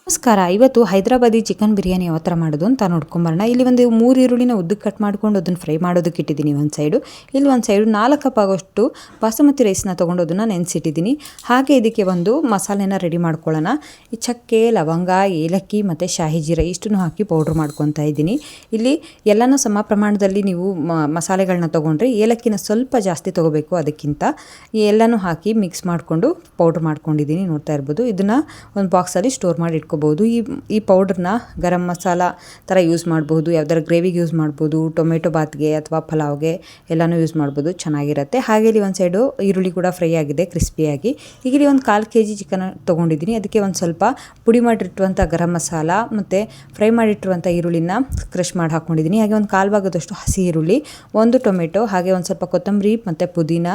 ನಮಸ್ಕಾರ. ಇವತ್ತು ಹೈದರಾಬಾದಿ ಚಿಕನ್ ಬಿರಿಯಾನಿ ಯಾವ ಥರ ಮಾಡೋದು ಅಂತ ನೋಡ್ಕೊಂಬರೋಣ. ಇಲ್ಲಿ ಒಂದು 3 ಈರುಳ್ಳಿನ ಉದ್ದಕ್ಕೆ ಕಟ್ ಮಾಡ್ಕೊಂಡು ಅದನ್ನು ಫ್ರೈ ಮಾಡೋದಕ್ಕೆ ಇಟ್ಟಿದ್ದೀನಿ ಒಂದು ಸೈಡು. ಇಲ್ಲಿ ಒಂದು ಸೈಡು 4 ಕಪ್ ಆಗೋಷ್ಟು ಬಾಸುಮತಿ ರೈಸ್ನ ತೊಗೊಂಡು ಅದನ್ನು ನೆನೆಸಿಟ್ಟಿದ್ದೀನಿ. ಹಾಗೆ ಇದಕ್ಕೆ ಒಂದು ಮಸಾಲೆನ ರೆಡಿ ಮಾಡ್ಕೊಳ್ಳೋಣ. ಈ ಚಕ್ಕೆ, ಲವಂಗ, ಏಲಕ್ಕಿ ಮತ್ತು ಶಾಹಿ ಜೀರ ಇಷ್ಟನ್ನು ಹಾಕಿ ಪೌಡ್ರ್ ಮಾಡ್ಕೊತಾ ಇದ್ದೀನಿ. ಇಲ್ಲಿ ಎಲ್ಲನೂ ಸಮ ಪ್ರಮಾಣದಲ್ಲಿ ನೀವು ಮಸಾಲೆಗಳನ್ನ ತೊಗೊಂಡ್ರೆ ಏಲಕ್ಕಿನ ಸ್ವಲ್ಪ ಜಾಸ್ತಿ ತೊಗೋಬೇಕು. ಅದಕ್ಕಿಂತ ಎಲ್ಲನೂ ಹಾಕಿ ಮಿಕ್ಸ್ ಮಾಡಿಕೊಂಡು ಪೌಡ್ರ್ ಮಾಡ್ಕೊಂಡಿದ್ದೀನಿ. ನೋಡ್ತಾ ಇರ್ಬೋದು. ಇದನ್ನು ಒಂದು ಬಾಕ್ಸಲ್ಲಿ ಸ್ಟೋರ್ ಮಾಡಿ ಇಟ್ಕೊಬೋದು. ಈ ಪೌಡ್ರನ್ನ ಗರಂ ಮಸಾಲ ಥರ ಯೂಸ್ ಮಾಡ್ಬೋದು, ಯಾವ್ದಾರು ಗ್ರೇವಿಗೆ ಯೂಸ್ ಮಾಡ್ಬೋದು, ಟೊಮೆಟೊ ಬಾತ್ಗೆ ಅಥವಾ ಪಲಾವ್ಗೆ ಎಲ್ಲನೂ ಯೂಸ್ ಮಾಡ್ಬೋದು, ಚೆನ್ನಾಗಿರುತ್ತೆ. ಹಾಗೆ ಇಲ್ಲಿ ಒಂದು ಸೈಡು ಈರುಳ್ಳಿ ಕೂಡ ಫ್ರೈ ಆಗಿದೆ ಕ್ರಿಸ್ಪಿಯಾಗಿ. ಈಗ ಇಲ್ಲಿ ಒಂದು 1/4 kg ಚಿಕನ್ ತೊಗೊಂಡಿದ್ದೀನಿ. ಅದಕ್ಕೆ ಒಂದು ಸ್ವಲ್ಪ ಪುಡಿ ಮಾಡಿಟ್ಟಿರುವಂಥ ಗರಂ ಮಸಾಲ ಮತ್ತು ಫ್ರೈ ಮಾಡಿಟ್ಟಿರುವಂಥ ಈರುಳ್ಳಿನ ಕ್ರಷ್ ಮಾಡಿ ಹಾಕ್ಕೊಂಡಿದ್ದೀನಿ. ಹಾಗೆ ಒಂದು 1/4 ಭಾಗದಷ್ಟು ಹಸಿ ಈರುಳ್ಳಿ, 1 ಟೊಮೆಟೊ, ಹಾಗೆ ಒಂದು ಸ್ವಲ್ಪ ಕೊತ್ತಂಬರಿ ಮತ್ತು ಪುದೀನ,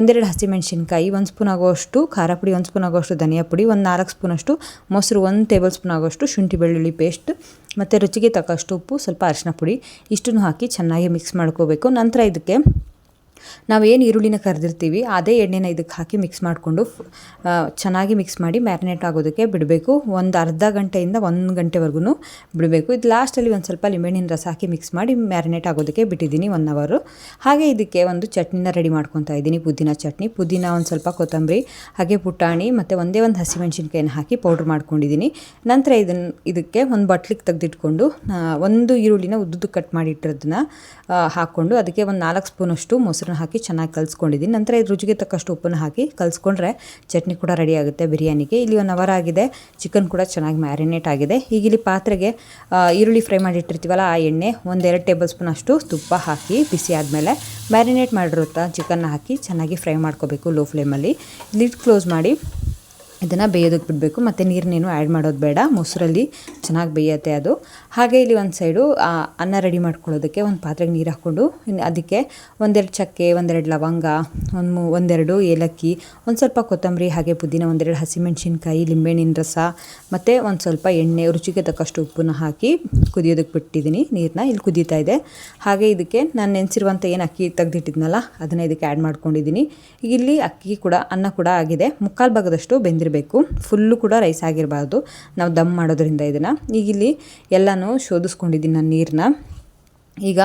1-2 ಹಸಿಮೆಣಸಿನ್ಕಾಯಿ, 1 ಸ್ಪೂನ್ ಆಗೋಷ್ಟು ಖಾರ ಪುಡಿ, 1 ಸ್ಪೂನ್ ಆಗೋಷ್ಟು ಧನಿಯಾ ಪುಡಿ, ಒಂದು 4 ಸ್ಪೂನಷ್ಟು ಮೊಸರು, 1 ಟೇಬಲ್ ಸ್ಪೂನ್ ಆಗೋಷ್ಟು ಶುಂಠಿ ಬೆಳ್ಳುಳ್ಳಿ ಪೇಸ್ಟ್ ಮತ್ತು ರುಚಿಗೆ ತಕ್ಕಷ್ಟು ಉಪ್ಪು, ಸ್ವಲ್ಪ ಅರಿಶಿನ ಪುಡಿ ಇಷ್ಟನ್ನು ಹಾಕಿ ಚೆನ್ನಾಗಿ ಮಿಕ್ಸ್ ಮಾಡ್ಕೋಬೇಕು. ನಂತರ ಇದಕ್ಕೆ ನಾವೇನು ಈರುಳ್ಳಿನ ಕರೆದಿರ್ತೀವಿ ಅದೇ ಎಣ್ಣೆನ ಇದಕ್ಕೆ ಹಾಕಿ ಮಿಕ್ಸ್ ಮಾಡಿಕೊಂಡು ಚೆನ್ನಾಗಿ ಮಿಕ್ಸ್ ಮಾಡಿ ಮ್ಯಾರಿನೇಟ್ ಆಗೋದಕ್ಕೆ ಬಿಡಬೇಕು. ಒಂದು ಅರ್ಧ ಗಂಟೆಯಿಂದ 1 ಗಂಟೆವರೆಗೂ ಬಿಡಬೇಕು. ಇದು ಲಾಸ್ಟಲ್ಲಿ ಒಂದು ಸ್ವಲ್ಪ ಲಿಂಬೆಹಣ್ಣಿನ ರಸ ಹಾಕಿ ಮಿಕ್ಸ್ ಮಾಡಿ ಮ್ಯಾರಿನೇಟ್ ಆಗೋದಕ್ಕೆ ಬಿಟ್ಟಿದ್ದೀನಿ 1 ಅವರ್. ಹಾಗೆ ಇದಕ್ಕೆ ಒಂದು ಚಟ್ನಿನ ರೆಡಿ ಮಾಡ್ಕೊತಾ ಇದ್ದೀನಿ. ಪುದೀನ ಚಟ್ನಿ, ಪುದೀನ, ಒಂದು ಸ್ವಲ್ಪ ಕೊತ್ತಂಬರಿ, ಹಾಗೆ ಪುಟಾಣಿ ಮತ್ತು ಒಂದೇ ಒಂದು ಹಸಿಮೆಣಸಿನ್ಕಾಯಿನ ಹಾಕಿ ಪೌಡ್ರ್ ಮಾಡ್ಕೊಂಡಿದ್ದೀನಿ. ನಂತರ ಇದಕ್ಕೆ ಒಂದು ಬಟ್ಲಿಗೆ ತೆಗೆದಿಟ್ಕೊಂಡು 1 ಈರುಳ್ಳಿನ ಉದ್ದುದ್ದು ಕಟ್ ಮಾಡಿಟ್ಟಿರೋದನ್ನ ಹಾಕ್ಕೊಂಡು ಅದಕ್ಕೆ ಒಂದು 4 ಸ್ಪೂನಷ್ಟು ಮೊಸರನ್ನ ಹಾಕಿ ಚೆನ್ನಾಗಿ ಕಲಿಸ್ಕೊಂಡಿದ್ದೀನಿ. ನಂತರ ಇದು ರುಚಿಗೆ ತಕ್ಕಷ್ಟು ಉಪ್ಪನ್ನು ಹಾಕಿ ಕಲಿಸ್ಕೊಂಡ್ರೆ ಚಟ್ನಿ ಕೂಡ ರೆಡಿ ಆಗುತ್ತೆ ಬಿರಿಯಾನಿಗೆ. ಇಲ್ಲಿ 1 ಅವರ್ ಆಗಿದೆ. ಚಿಕನ್ ಕೂಡ ಚೆನ್ನಾಗಿ ಮ್ಯಾರಿನೇಟ್ ಆಗಿದೆ. ಈಗ ಇಲ್ಲಿ ಪಾತ್ರೆಗೆ ಈರುಳ್ಳಿ ಫ್ರೈ ಮಾಡಿಟ್ಟಿರ್ತೀವಲ್ಲ ಆ ಎಣ್ಣೆ, 1-2 ಟೇಬಲ್ ಸ್ಪೂನ್ ಅಷ್ಟು ತುಪ್ಪ ಹಾಕಿ ಬಿಸಿ ಆದಮೇಲೆ ಮ್ಯಾರಿನೇಟ್ ಮಾಡಿರುತ್ತಾ ಚಿಕನ್ನ ಹಾಕಿ ಚೆನ್ನಾಗಿ ಫ್ರೈ ಮಾಡ್ಕೋಬೇಕು ಲೋ ಫ್ಲೇಮಲ್ಲಿ. ಲಿಡ್ ಕ್ಲೋಸ್ ಮಾಡಿ ಇದನ್ನು ಬೇಯೋದಕ್ಕೆ ಬಿಡಬೇಕು. ಮತ್ತು ನೀರನ್ನೇನು ಆ್ಯಡ್ ಮಾಡೋದು ಬೇಡ, ಮೊಸರಲ್ಲಿ ಚೆನ್ನಾಗಿ ಬೇಯುತ್ತೆ ಅದು. ಹಾಗೆ ಇಲ್ಲಿ ಒಂದು ಸೈಡು ಅನ್ನ ರೆಡಿ ಮಾಡ್ಕೊಳ್ಳೋದಕ್ಕೆ ಒಂದು ಪಾತ್ರೆಗೆ ನೀರು ಹಾಕ್ಕೊಂಡು ಅದಕ್ಕೆ 1-2 ಚಕ್ಕೆ, 1-2 ಲವಂಗ, 1-2 ಏಲಕ್ಕಿ, ಒಂದು ಸ್ವಲ್ಪ ಕೊತ್ತಂಬರಿ, ಹಾಗೆ ಪುದೀನ, 1-2 ಹಸಿಮೆಣಸಿನ್ಕಾಯಿ, ಲಿಂಬೆಹಣ್ಣಿನ ರಸ ಮತ್ತು ಒಂದು ಸ್ವಲ್ಪ ಎಣ್ಣೆ, ರುಚಿಗೆ ತಕ್ಕಷ್ಟು ಉಪ್ಪನ್ನು ಹಾಕಿ ಕುದಿಯೋದಕ್ಕೆ ಬಿಟ್ಟಿದ್ದೀನಿ. ನೀರನ್ನ ಇಲ್ಲಿ ಕುದೀತಾ ಇದೆ. ಹಾಗೆ ಇದಕ್ಕೆ ನಾನು ನೆನೆಸಿರುವಂಥ ಏನು ಅಕ್ಕಿ ತೆಗೆದಿಟ್ಟಿದ್ನಲ್ಲ ಅದನ್ನು ಇದಕ್ಕೆ ಆ್ಯಡ್ ಮಾಡ್ಕೊಂಡಿದ್ದೀನಿ. ಈಗ ಇಲ್ಲಿ ಅಕ್ಕಿ ಕೂಡ ಅನ್ನ ಕೂಡ ಆಗಿದೆ. 3/4 ಭಾಗದಷ್ಟು ಬೆಂದಿರಬೇಕು. ಫುಲ್ಲು ಕೂಡ ರೈಸ್ ಆಗಿರಬಾರ್ದು ನಾವು ದಮ್ ಮಾಡೋದ್ರಿಂದ ಇದನ್ನು. ಈಗ ಇಲ್ಲಿ ಎಲ್ಲನೂ ಶೋಧಿಸ್ಕೊಂಡಿದ್ದೀನಿ ನಾನು ನೀರನ್ನ. ಈಗ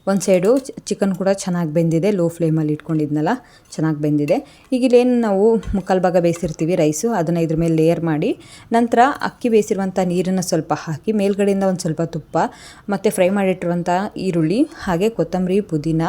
ಒಂದು ಸೈಡು ಚಿಕನ್ ಕೂಡ ಚೆನ್ನಾಗಿ ಬೆಂದಿದೆ. ಲೋ ಫ್ಲೇಮಲ್ಲಿ ಇಟ್ಕೊಂಡಿದ್ನಲ್ಲ ಚೆನ್ನಾಗಿ ಬೆಂದಿದೆ. ಈಗ ಇಲ್ಲೇನು ನಾವು 3/4 ಭಾಗ ಬೇಯಿಸಿರ್ತೀವಿ ರೈಸು, ಅದನ್ನು ಇದ್ರ ಮೇಲೆ ಲೇಯರ್ ಮಾಡಿ ನಂತರ ಅಕ್ಕಿ ಬೇಯಿಸಿರುವಂಥ ನೀರನ್ನು ಸ್ವಲ್ಪ ಹಾಕಿ ಮೇಲ್ಗಡೆಯಿಂದ ಒಂದು ಸ್ವಲ್ಪ ತುಪ್ಪ ಮತ್ತು ಫ್ರೈ ಮಾಡಿಟ್ಟಿರುವಂಥ ಈರುಳ್ಳಿ, ಹಾಗೆ ಕೊತ್ತಂಬರಿ, ಪುದೀನ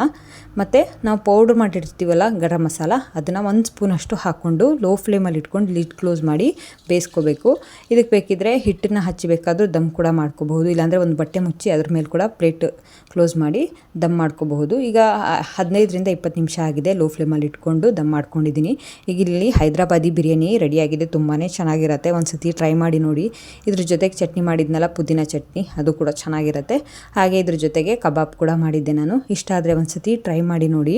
ಮತ್ತು ನಾವು ಪೌಡ್ರ್ ಮಾಡಿರ್ತೀವಲ್ಲ ಗರಂ ಮಸಾಲ ಅದನ್ನು 1 ಸ್ಪೂನಷ್ಟು ಹಾಕ್ಕೊಂಡು ಲೋ ಫ್ಲೇಮಲ್ಲಿ ಇಟ್ಕೊಂಡು ಲಿಡ್ ಕ್ಲೋಸ್ ಮಾಡಿ ಬೇಯಿಸ್ಕೋಬೇಕು. ಇದಕ್ಕೆ ಬೇಕಿದ್ದರೆ ಹಿಟ್ಟನ್ನು ಹಚ್ಚಬೇಕಾದ್ರೂ ದಮ್ ಕೂಡ ಮಾಡ್ಕೋಬಹುದು. ಇಲ್ಲಾಂದರೆ ಒಂದು ಬಟ್ಟೆ ಮುಚ್ಚಿ ಅದ್ರ ಮೇಲೆ ಕೂಡ ಪ್ಲೇಟ್ ಕ್ಲೋಸ್ ಮಾಡಿ ದಮ್ ಮಾಡ್ಕೋಬಹುದು. ಈಗ 15ರಿಂದ 20 ನಿಮಿಷ ಆಗಿದೆ. ಲೋ ಫ್ಲೇಮಲ್ಲಿ ಇಟ್ಕೊಂಡು ದಮ್ ಮಾಡ್ಕೊಂಡಿದ್ದೀನಿ. ಈಗ ಇಲ್ಲಿ ಹೈದರಾಬಾದಿ ಬಿರಿಯಾನಿ ರೆಡಿಯಾಗಿದೆ. ತುಂಬಾ ಚೆನ್ನಾಗಿರುತ್ತೆ. ಒಂದು ಸತಿ ಟ್ರೈ ಮಾಡಿ ನೋಡಿ. ಇದ್ರ ಜೊತೆಗೆ ಚಟ್ನಿ ಮಾಡಿದ್ನಲ್ಲ ಪುದೀನ ಚಟ್ನಿ, ಅದು ಕೂಡ ಚೆನ್ನಾಗಿರುತ್ತೆ. ಹಾಗೆ ಇದ್ರ ಜೊತೆಗೆ ಕಬಾಬ್ ಕೂಡ ಮಾಡಿದ್ದೆ ನಾನು. ಇಷ್ಟ ಆದರೆ ಒಂದು ಸತಿ ಟ್ರೈ ಮಾಡಿ ನೋಡಿ.